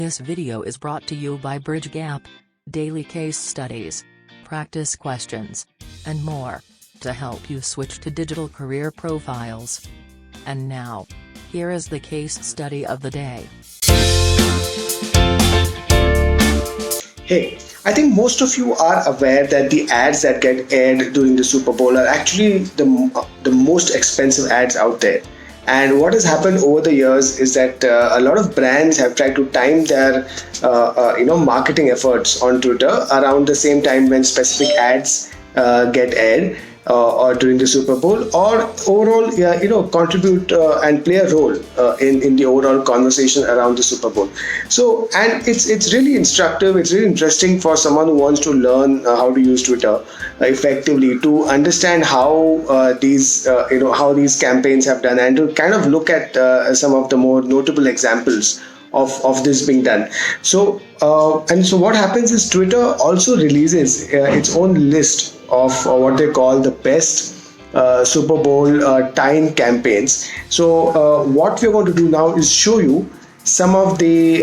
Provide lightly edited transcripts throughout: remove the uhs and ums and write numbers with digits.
This video is brought to you by Bridge Gap. Daily case studies, practice questions, and more, to help you switch to digital career profiles. And now, here is the case study of the day. Hey, I think most of you are aware that the ads that get aired during the Super Bowl are actually the most expensive ads out there. And what has happened over the years is that a lot of brands have tried to time their marketing efforts on Twitter around the same time when specific ads get aired or during the Super Bowl, or overall contribute and play a role in the overall conversation around the Super Bowl. So, and it's really instructive, it's really interesting for someone who wants to learn how to use Twitter effectively, to understand how these campaigns have done, and to kind of look at some of the more notable examples of this being done. So what happens is Twitter also releases its own list of what they call the best Super Bowl tie-in campaigns. So what we're going to do now is show you some of the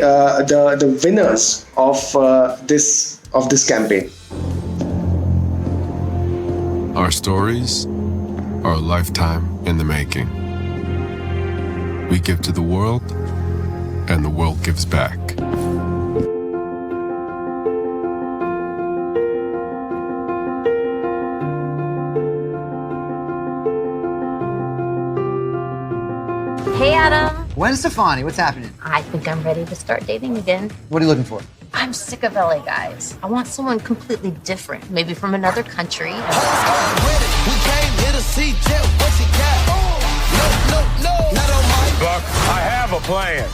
winners of this campaign. Our stories are a lifetime in the making. We give to the world, and the world gives back. Hey, Adam. Gwen Stefani, what's happening? I think I'm ready to start dating again. What are you looking for? I'm sick of LA guys. I want someone completely different, maybe from another country. We came here to see Jeff, what you got? No, not on my Buck, I have a plan.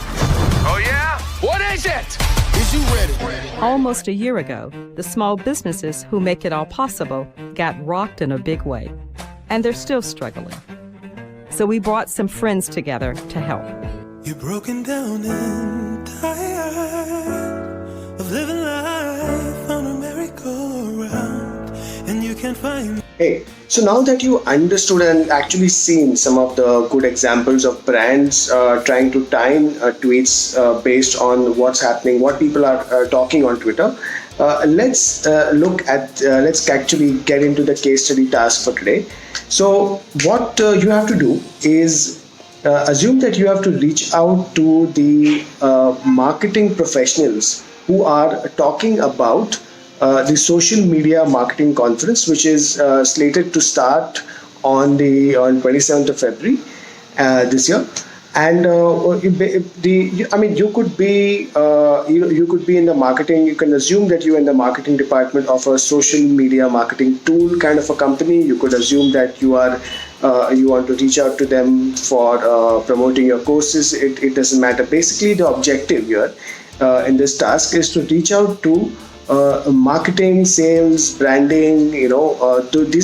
Oh yeah? What is it? Is you ready? Almost a year ago, the small businesses who make it all possible got rocked in a big way, and they're still struggling. So we brought some friends together to help. You're broken down and tired of living life on a merry-go-round, and you can't find. Hey, so now that you understood and actually seen some of the good examples of brands trying to time tweets based on what's happening, what people are talking on Twitter, let's actually get into the case study task for today. So what you have to do is assume that you have to reach out to the marketing professionals who are talking about the social media marketing conference, which is slated to start on 27th of February this year. And you could be in the marketing. You can assume that you're in the marketing department of a social media marketing tool kind of a company. You could assume that you want to reach out to them for promoting your courses. It doesn't matter. Basically, the objective here in this task is to reach out to marketing, sales, branding. These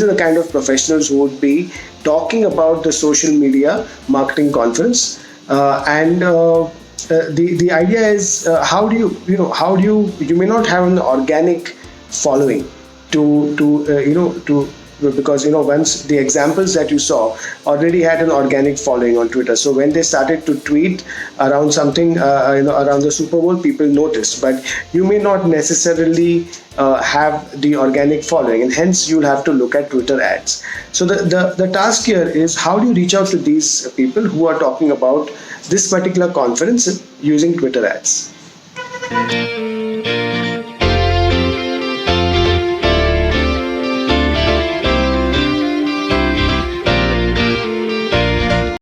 are the kind of professionals who would be talking about the social media marketing conference, and the idea is how do you may not have an organic following because once the examples that you saw already had an organic following on Twitter. So when they started to tweet around something around the Super Bowl, people noticed, but you may not necessarily have the organic following, and hence you'll have to look at Twitter ads. So the task here is, how do you reach out to these people who are talking about this particular conference using Twitter ads?